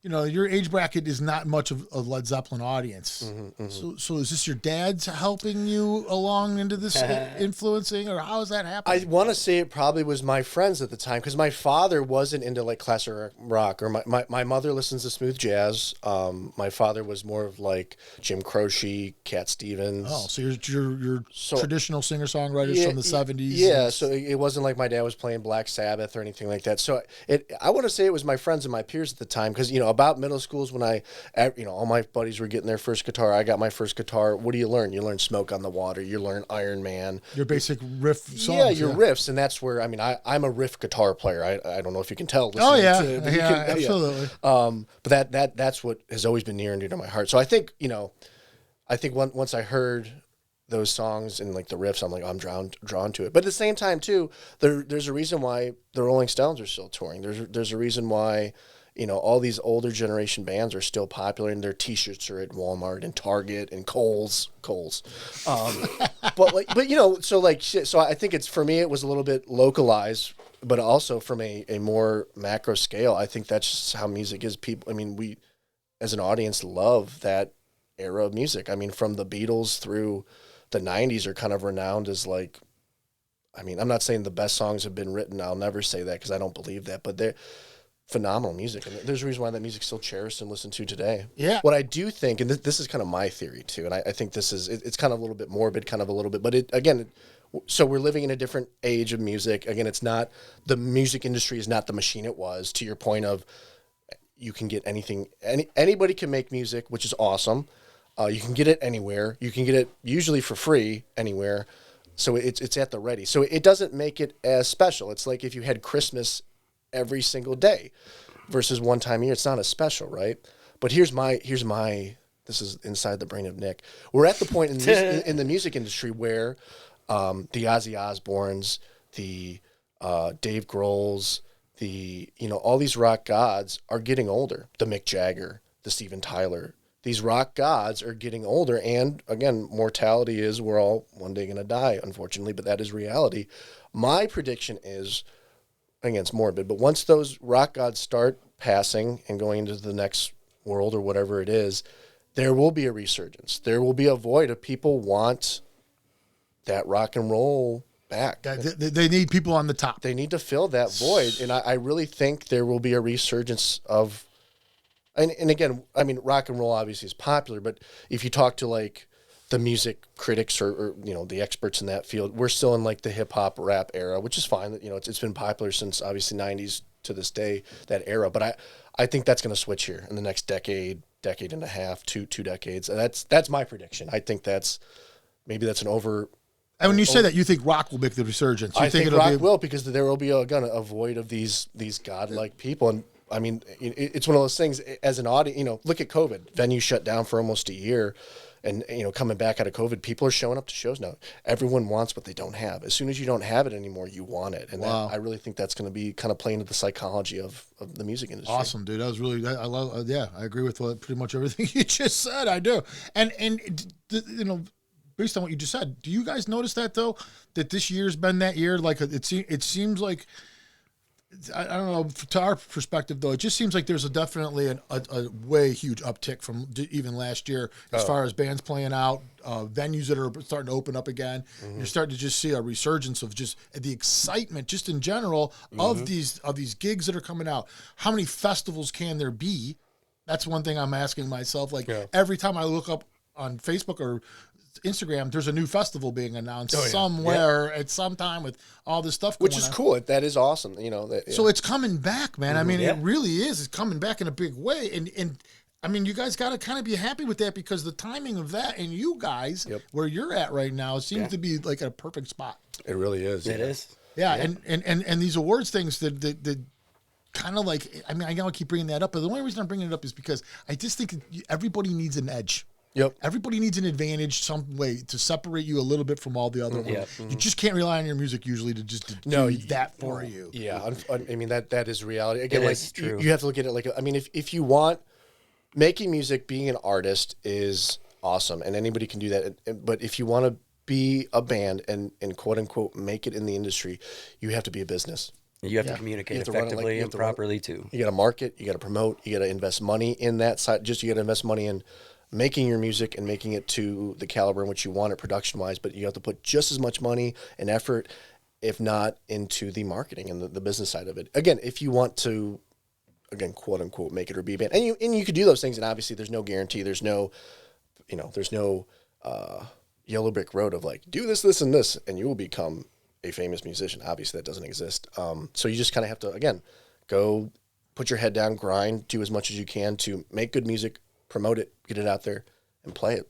your age bracket is not much of a Led Zeppelin audience. Mm-hmm, mm-hmm. So is this your dad's helping you along into this influencing, or how is that happening? I want to say it probably was my friends at the time, because my father wasn't into like classic rock, or my mother listens to smooth jazz. My father was more of like Jim Croce, Cat Stevens. Oh, so you're traditional singer-songwriters from the 70s. Yeah, so it wasn't like my dad was playing Black Sabbath or anything like that. So I want to say it was my friends and my peers at the time, because, about middle schools when all my buddies were getting their first guitar. I got my first guitar. What do you learn? You learn Smoke on the Water. You learn Iron Man. Your basic riff songs. Yeah, your riffs. And that's where, I'm a riff guitar player. I don't know if you can tell. Oh, yeah. Absolutely. But that's what has always been near and dear to my heart. So I think, once I heard those songs and like the riffs, I'm like, I'm drawn to it. But at the same time, too, there's a reason why the Rolling Stones are still touring. There's a reason why, all these older generation bands are still popular, and their T-shirts are at Walmart and Target and Kohl's. So I think it's, for me, it was a little bit localized, but also from a more macro scale. I think that's just how music is. People, we as an audience love that era of music. From the Beatles through the 90s are kind of renowned as like, I'm not saying the best songs have been written. I'll never say that because I don't believe that, but they're phenomenal music. And there's a reason why that music's still cherished and listened to today. Yeah. What I do think, and this is kind of my theory too, and I think this is, it's kind of a little bit morbid, kind of a little bit, but so we're living in a different age of music. Again, it's not, the music industry is not the machine it was, to your point of you can get anything, anybody can make music, which is awesome. You can get it anywhere. You can get it usually for free anywhere. So it's at the ready. So it doesn't make it as special. It's like if you had Christmas every single day versus one time a year. It's not as special, right? But here's my this is inside the brain of Nick. We're at the point in the music industry where the Ozzy Osbournes, the Dave Grohls, all these rock gods are getting older. The Mick Jagger, the Steven Tyler. These rock gods are getting older, and again, mortality is, we're all one day going to die, unfortunately, but that is reality. My prediction is, again, it's morbid, but once those rock gods start passing and going into the next world or whatever it is, there will be a resurgence. There will be a void of people want that rock and roll back. They need people on the top. They need to fill that void, and I really think there will be a resurgence of. And again, rock and roll obviously is popular, but if you talk to like the music critics or the experts in that field, we're still in like the hip hop rap era, which is fine. It's been popular since obviously 90s to this day, that era. But I think that's going to switch here in the next decade and a half, two decades. And that's my prediction. I think that's an over. And when you say that, you think rock will make the resurgence. I think rock will, because there will be a void of these godlike people. And I mean, it's one of those things as an audience, look at COVID. Venues shut down for almost a year. And, coming back out of COVID, people are showing up to shows now. Everyone wants what they don't have. As soon as you don't have it anymore, you want it. And I really think that's going to be kind of playing into the psychology of the music industry. Awesome, dude. That was really, I love, I agree with pretty much everything you just said. I do. And based on what you just said, do you guys notice that, though, that this year's been that year? Like, it seems like, I don't know, to our perspective, though, it just seems like there's definitely a way huge uptick from even last year as far as bands playing out, venues that are starting to open up again. Mm-hmm. You're starting to just see a resurgence of just the excitement, just in general, of these gigs that are coming out. How many festivals can there be? That's one thing I'm asking myself. Like, every time I look up on Facebook or Instagram, there's a new festival being announced somewhere at some time with all this stuff going on. Which is cool. That is awesome. So it's coming back, man. I mean, it really is. It's coming back in a big way. And I mean, you guys got to kind of be happy with that, because the timing of that and you guys, where you're at right now, seems to be like a perfect spot. It really is. It is. Yeah. And these awards things that kind of like, I mean, I gotta keep bringing that up, but the only reason I'm bringing it up is because I just think everybody needs an edge. Yep. Everybody needs an advantage, some way to separate you a little bit from all the other ones. You just can't rely on your music usually to do that for you. Yeah, I mean that is reality. Again, is true. You have to look at it like, I mean, if you want, making music, being an artist is awesome, and anybody can do that. But if you want to be a band and quote unquote make it in the industry, you have to be a business. You have to communicate effectively and properly too. You got to market, you got to promote, you got to invest money in that side. You got to invest money in making your music and making it to the caliber in which you want it production-wise, but you have to put just as much money and effort, if not, into the marketing and the business side of it. Again, if you want to, again, quote-unquote, make it or be a band. And you could do those things, and obviously there's no guarantee. There's no, yellow brick road of like, do this, this, and this, and you will become a famous musician. Obviously that doesn't exist. So you just kind of have to, again, go put your head down, grind, do as much as you can to make good music, promote it, get it out there, and play it.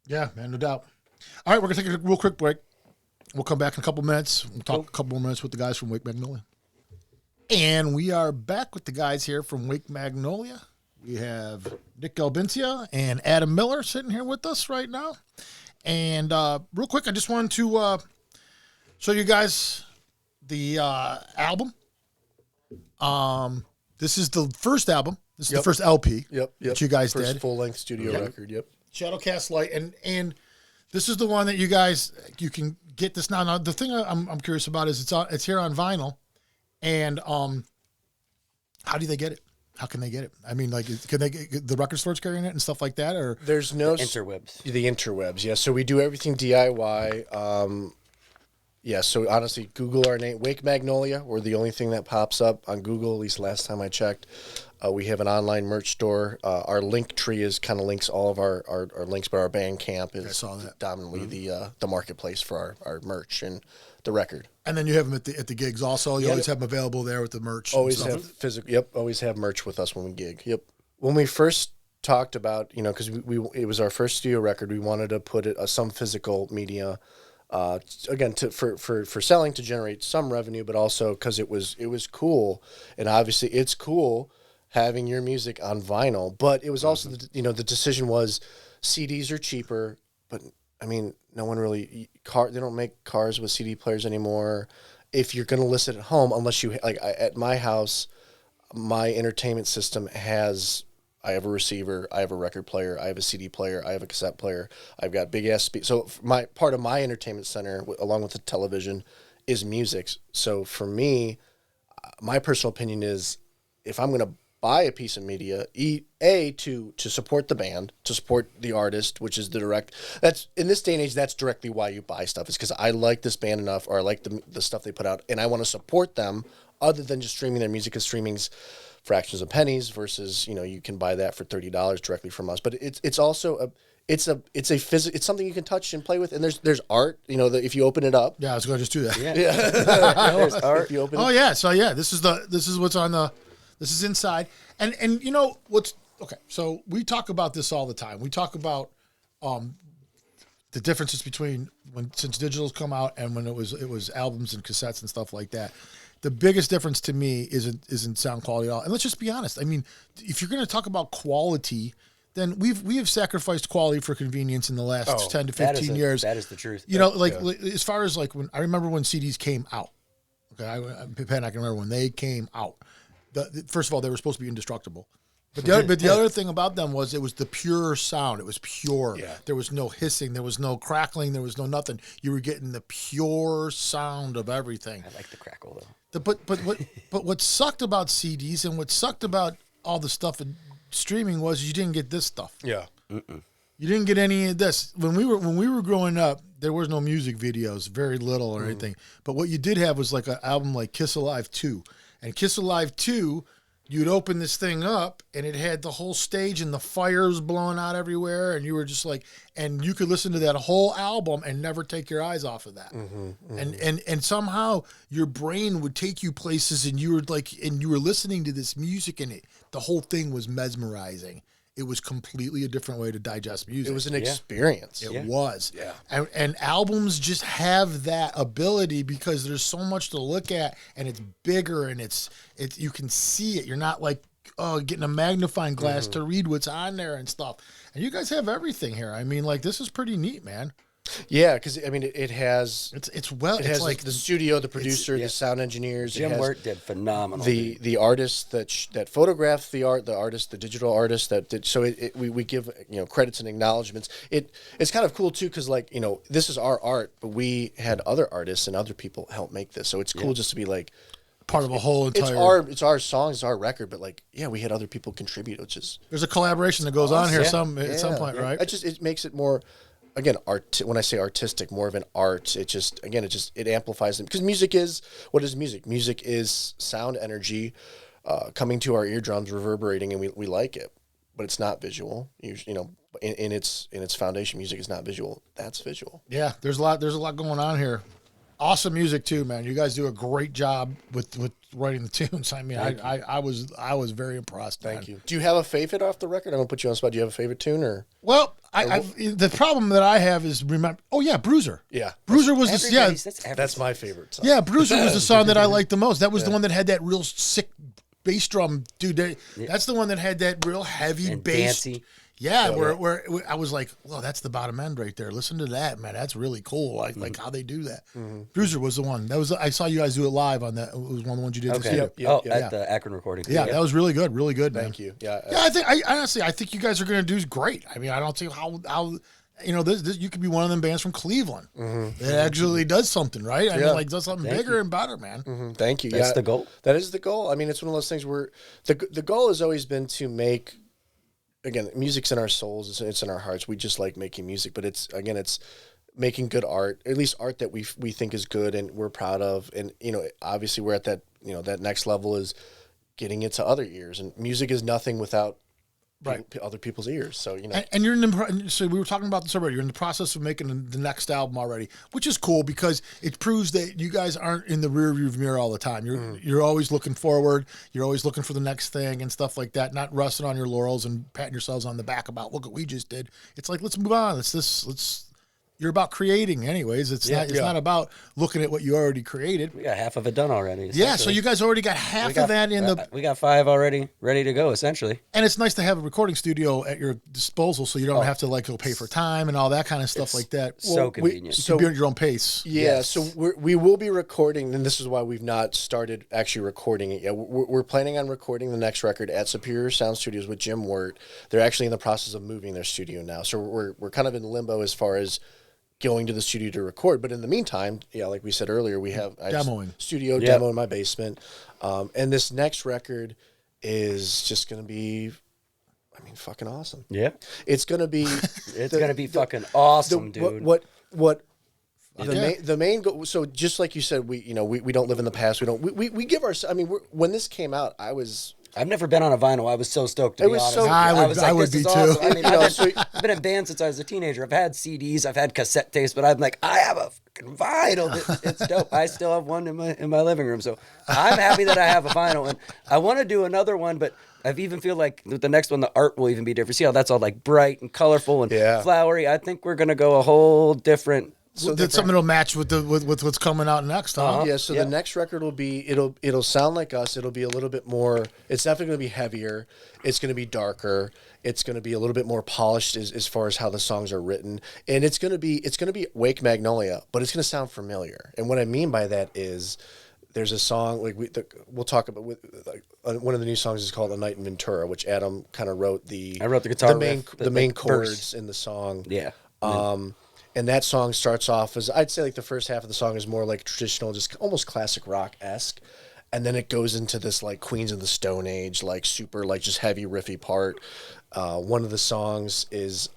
Yeah, man, no doubt. All right, we're going to take a real quick break. We'll come back in a couple minutes. We'll talk a couple more minutes with the guys from Wake Magnolia. And we are back with the guys here from Wake Magnolia. We have Nick Galbincia and Adam Miller sitting here with us right now. And real quick, I just wanted to show you guys the album. This is the first album. This is the first LP that you guys did. First full-length studio record, Shadowcast Light. And this is the one that you can get this now. Now, the thing I'm curious about is it's here on vinyl. And how do they get it? How can they get it? I mean, like, can they get the record stores carrying it and stuff like that? Or there's no interwebs. The interwebs, yeah. So we do everything DIY. Yeah, so honestly, Google our name, Wake Magnolia. We're the only thing that pops up on Google, at least last time I checked. We have an online merch store. Our link tree is kind of links all of our links, but our Bandcamp is dominantly the marketplace for our merch and the record. And then you have them at the gigs also. You always have them available there with the merch. Always have physical. Yep, always have merch with us when we gig. Yep. When we first talked about, because it was our first studio record, we wanted to put some physical media. Again, for selling, to generate some revenue, but also because it was cool, and obviously it's cool having your music on vinyl. But it was also the decision was CDs are cheaper, but I mean no one really they don't make cars with CD players anymore. If you're going to listen at home, unless you at my house, my entertainment system has. I have a receiver, I have a record player, I have a CD player, I have a cassette player, I've got big ass speakers. So part of my entertainment center, along with the television, is music. So for me, my personal opinion is, if I'm going to buy a piece of media, to support the band, to support the artist, which is that's in this day and age, that's directly why you buy stuff, is because I like this band enough, or I like the stuff they put out, and I want to support them, other than just streaming their music, because streaming's fractions of pennies versus you can buy that for $30 directly from us. But it's also it's something you can touch and play with, and there's art. If you open it up. Yeah, I was going to just do that. Yeah. There's art. If you open yeah. So yeah, this is what's on this is inside, and what's okay. So we talk about this all the time. We talk about the differences between since digital's come out and when it was albums and cassettes and stuff like that. the biggest difference to me isn't sound quality at all. And let's just be honest. I mean, if you're going to talk about quality, then we have sacrificed quality for convenience in the last 10 to 15 years. That is the truth. You know, like as far as like when I remember when CDs came out. Okay, Penn, I can remember when they came out. First of all, they were supposed to be indestructible. But the other thing about them was it was the pure sound. It was pure. Yeah. There was no hissing. There was no crackling. There was no nothing. You were getting the pure sound of everything. I like the crackle though. But what sucked about CDs and what sucked about all the stuff in streaming was you didn't get this stuff. Yeah. You didn't get any of this. When we were growing up, there was no music videos, very little or anything. But what you did have was like an album like Kiss Alive 2. And Kiss Alive 2, you'd open this thing up and it had the whole stage and the fires blowing out everywhere, and you were just like, and you could listen to that whole album and never take your eyes off of that. And somehow your brain would take you places, and you were listening to this music, and the whole thing was mesmerizing. It was completely a different way to digest music. It was an experience. It was. Yeah. And albums just have that ability because there's so much to look at, and it's bigger, and it's you can see it. You're not like getting a magnifying glass to read what's on there and stuff. And you guys have everything here. I mean, like, this is pretty neat, man. Yeah, because I mean, it has. It has like the studio, the producer, the sound engineers. Jim Wirt did phenomenal. The artist that photographed the art, the artist, the digital artist that did. So we give credits and acknowledgments. It's kind of cool too because like this is our art, but we had other artists and other people help make this. So it's cool just to be like part of a whole entire. It's our song, it's our record, but like we had other people contribute, which is there's a collaboration that goes on here at some point, right? It makes it more. Again, when I say artistic, more of an art, it amplifies them. Because what is music? Music is sound energy coming to our eardrums, reverberating, and we like it. But it's not visual. In its foundation, music is not visual. That's visual. Yeah, there's a lot going on here. Awesome music too, man. You guys do a great job with writing the tunes. I mean, I was very impressed. Thank you. Do you have a favorite off the record? I'm gonna put you on the spot. Do you have a favorite tune or? Well, the problem that I have is remember. Oh yeah, Bruiser. Yeah, Bruiser was that's my favorite song. Yeah, Bruiser was the song that I liked the most. That was the one that had that real sick bass drum, dude. That's the one that had that real heavy and bass. Dancey. Yeah, where I was like, well, that's the bottom end right there. Listen to that, man. That's really cool. Like how they do that. Bruiser was the one. I saw you guys do it live on that. It was one of the ones you did. Okay. At the Akron recording. Yeah, that was really good, man. Thank you. Yeah. I think you guys are going to do great. I mean, I don't see how this you could be one of them bands from Cleveland that actually does something, right? I mean, like does something bigger and better, man. Thank you. That's the goal. That is the goal. I mean, it's one of those things where the goal has always been to make. Again, music's in our souls. It's in our hearts. We just like making music, but it's making good art, at least art that we think is good and we're proud of. And obviously we're at that that next level is getting it to other ears. And music is nothing without other people's ears. So and you're so we were talking about this already. You're in the process of making the next album already, which is cool because it proves that you guys aren't in the rearview mirror all the time. You're always looking forward. You're always looking for the next thing and stuff like that. Not resting on your laurels and patting yourselves on the back about look what we just did. It's like let's move on. You're about creating, anyways. It's not about looking at what you already created. We got half of it done already. Yeah, so you guys already got half of that in the. We got 5 already ready to go, essentially. And it's nice to have a recording studio at your disposal, so you don't have to go pay for time and all that kind of stuff like that. So convenient. You can be at your own pace. Yeah, so we will be recording, and this is why we've not started actually recording it yet. We're planning on recording the next record at Superior Sound Studios with Jim Wirt. They're actually in the process of moving their studio now, so we're kind of in limbo as far as going to the studio to record. But in the meantime, like we said earlier, we have studio demo in my basement. And this next record is just going to be, fucking awesome. Yeah. It's going to be, fucking awesome, dude. The main goal. So just like you said, we don't live in the past. We give our, when this came out, I've never been on a vinyl. I was so stoked to be honest. I would be too. Awesome. I mean, I've been in bands since I was a teenager. I've had CDs, I've had cassette tapes, but I'm like, I have a fucking vinyl. It's dope. I still have one in my living room, so I'm happy that I have a vinyl. And I want to do another one, but I even feel like the next one, the art will even be different. See how that's all like bright and colorful and flowery. I think we're gonna go a whole different something that'll match with what's coming out next, huh? Yeah. So the next record will be it'll sound like us. It'll be a little bit more. It's definitely going to be heavier. It's going to be darker. It's going to be a little bit more polished as far as how the songs are written, and it's going to be Wake Magnolia, but it's going to sound familiar. And what I mean by that is, there's a song like we'll talk about one of the new songs is called "A Night in Ventura," which Adam kind of wrote I wrote the guitar the main chords in the song. Yeah. And that song starts off as, I'd say, like the first half of the song is more like traditional, just almost classic rock-esque. And then it goes into this like Queens of the Stone Age, like super, like just heavy riffy part. One of the songs is,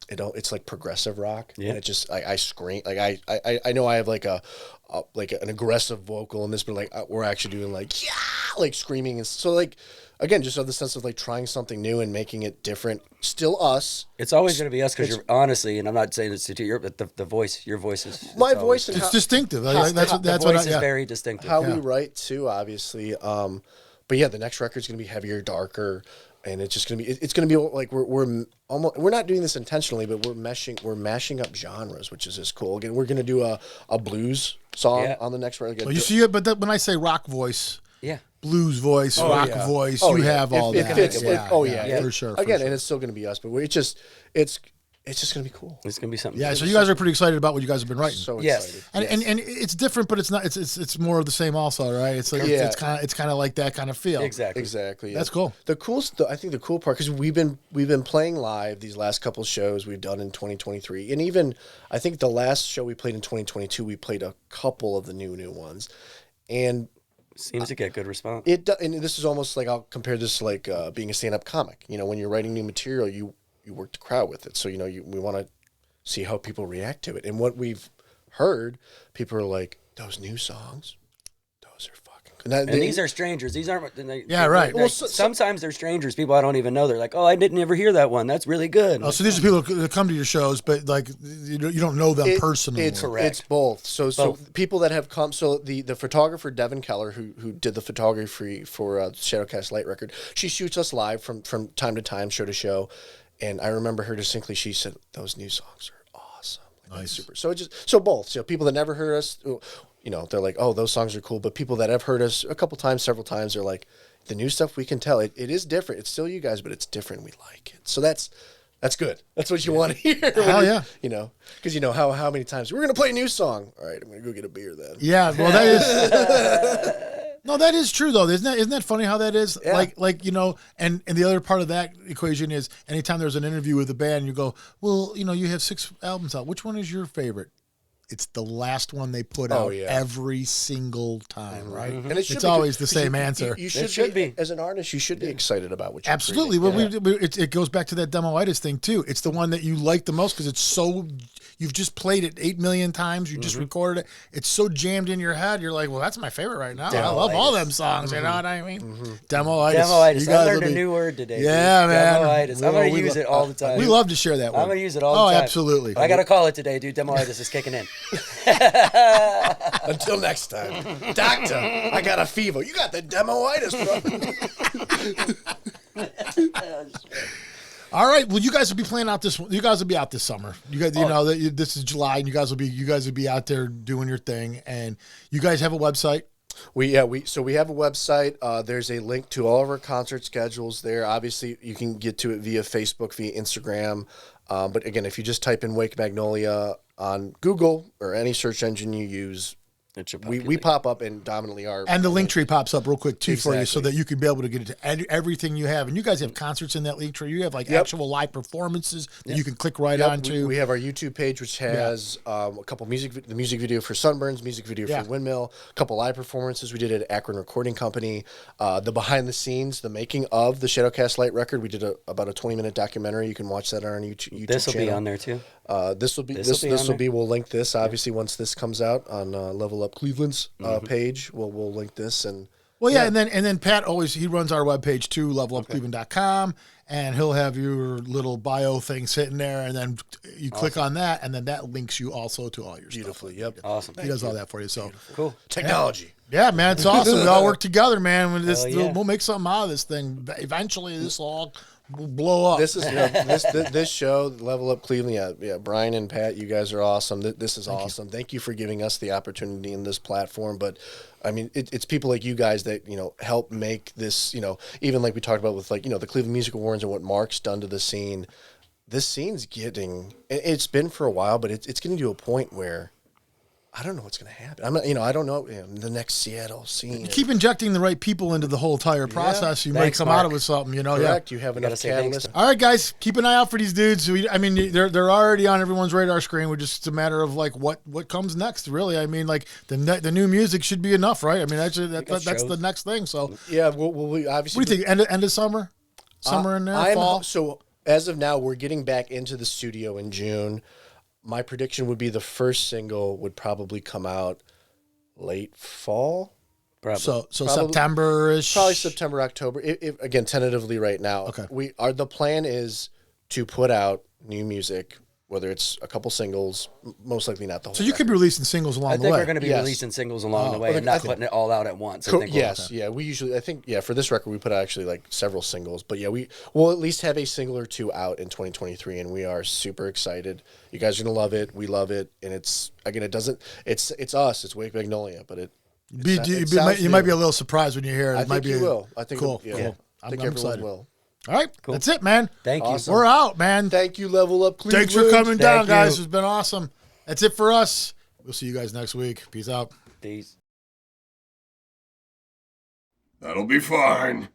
it's like progressive rock. Yeah. And it just, I scream, like I know I have like an aggressive vocal in this, but like we're actually doing like, yeah, like screaming. And so like, again, just have the sense of like trying something new and making it different. Still us. It's always going to be us because you're honestly, and I'm not saying this to you, but the voice, your voice is my voice. And it's distinctive. That's the voice is very distinctive. How we write too, obviously. But yeah, the next record's going to be heavier, darker, and it's just going to be. It's going to be like we're not doing this intentionally, but we're mashing up genres, which is just cool. Again, we're going to do a blues song on the next record. Well, you see it, but when I say rock voice. Yeah. Blues voice, rock voice, you have all that. It fits. Yeah, for sure. Again, and it's still going to be us, but it's just going to be cool. It's going to be something. Yeah, so you guys are pretty excited about what you guys have been writing. So excited. And it's different, but it's not. It's more of the same also, right? It's like it's kind of like that kind of feel. Exactly. Yeah. That's cool. I think the cool part, because we've been playing live these last couple shows we've done in 2023, and even I think the last show we played in 2022, we played a couple of the new ones, and. Seems to get good response. And this is almost like, I'll compare this to like being a stand-up comic. You know, when you're writing new material, you work the crowd with it. So, you know, we want to see how people react to it. And what we've heard, people are like, those new songs, those are fucking good. And these are strangers. These aren't. Right. Well, sometimes they're strangers. People I don't even know. They're like, oh, I didn't ever hear that one. That's really good. Oh, so these are people that come to your shows, but like you don't know them personally. It's correct. It's both. So people that have come. So the photographer Devin Keller, who did the photography for Shadowcast Light record, she shoots us live from time to time, show to show, and I remember her distinctly. She said, "Those new songs are awesome." Nice. Super. So both. So people that never heard us. You know, they're like, oh, those songs are cool. But people that have heard us a couple times, several times, they're like, the new stuff, we can tell. It is different. It's still you guys, but it's different. We like it. So that's good. That's what you want to hear. Hell yeah. You know, because you know how many times, we're going to play a new song. All right, I'm going to go get a beer then. Yeah, well, that is... No, that is true, though. Isn't that funny how that is? Yeah. Like you know, and the other part of that equation is anytime there's an interview with a band, you go, well, you know, you have 6 albums out. Which one is your favorite? It's the last one they put out every single time, right? Mm-hmm. And it's always the same answer. You should be. As an artist, you should be excited about what you're Absolutely. creating. Well, it goes back to that demoitis thing, too. It's the one that you like the most because it's so... You've just played it 8 million times. You just recorded it. It's so jammed in your head. You're like, well, that's my favorite right now. I love all them songs. You know what I mean? Demoitis. Demoitis. I learned a new word today. Yeah, man. Demoitis. I'm going to use it all the time. We love to share that word. I'm going to use it all the time. Oh, absolutely. I got to call it today, dude. Demoitis is kicking in. Until next time. Doctor, I got a fever. You got the demoitis, bro. All right. Well, you guys will be playing out this. You guys will be out this summer. You guys, know that this is July, and you guys will be out there doing your thing. And you guys have a website. We have a website. There's a link to all of our concert schedules there. Obviously, you can get to it via Facebook, via Instagram. But again, if you just type in Wake Magnolia on Google or any search engine you use, we pop up and dominantly are. And the link tree pops up real quick too for you, so that you can be able to get into everything you have. And you guys have concerts in that link tree. You have like actual live performances that you can click right onto. We have our YouTube page, which has a couple the music video for Sunburns, music video for Windmill, a couple live performances we did at Akron Recording Company, the behind the scenes, the making of the Shadowcast Light record. We did about a 20-minute documentary. You can watch that on our YouTube channel. This will be on there too. This will be. We'll link this obviously once this comes out on Level Up Cleveland's page. We'll link this and. Well, and then Pat he runs our webpage too, levelupcleveland.com, and he'll have your little bio thing sitting there, and then you click on that, and then that links you also to all your beautifully. stuff. Yep, awesome. He does all that for you. So cool technology. Yeah, man, it's awesome. We all work together, man. Yeah. We'll make something out of this thing. Eventually, this will blow up. This is this show, Level Up Cleveland. Yeah, Brian and Pat, you guys are awesome. This is awesome. Thank you for giving us the opportunity in this platform. But I mean, it's people like you guys that help make this. Even like we talked about with the Cleveland Music Awards and what Mark's done to the scene. This scene's getting. It's been for a while, but it's getting to a point where I don't know what's going to happen. I'm not, I don't know the next Seattle scene. You keep injecting the right people into the whole entire process. You might come out of it with something, Correct. Yeah. You have enough catalyst. All right, guys, keep an eye out for these dudes. They're already on everyone's radar screen. We're just a matter of what comes next. Really, I mean, the new music should be enough, right? I mean, actually, that's the next thing. So yeah, we obviously. What do you think? End of summer, in there, fall. So as of now, we're getting back into the studio in June. My prediction would be the first single would probably come out late fall. Probably. So September-ish? Probably September, October. Again, tentatively right now. Okay. The plan is to put out new music, whether it's a couple singles, most likely not the whole So you could be releasing singles along the way. I think we're going to be releasing singles along the way and not putting it all out at once. Yes, yeah. We usually, for this record, we put out actually several singles. But yeah, we'll at least have a single or two out in 2023, and we are super excited. You guys are going to love it. We love it. And it's us. It's Wake Magnolia, but you might be a little surprised when you hear it. I think you will. I think cool. Cool. I think everyone will. All right, cool. That's it, man. Thank you. We're out, man. Thank you, Level Up Cleveland. Thanks for coming down, guys. It's been awesome. That's it for us. We'll see you guys next week. Peace out. Peace. That'll be fine.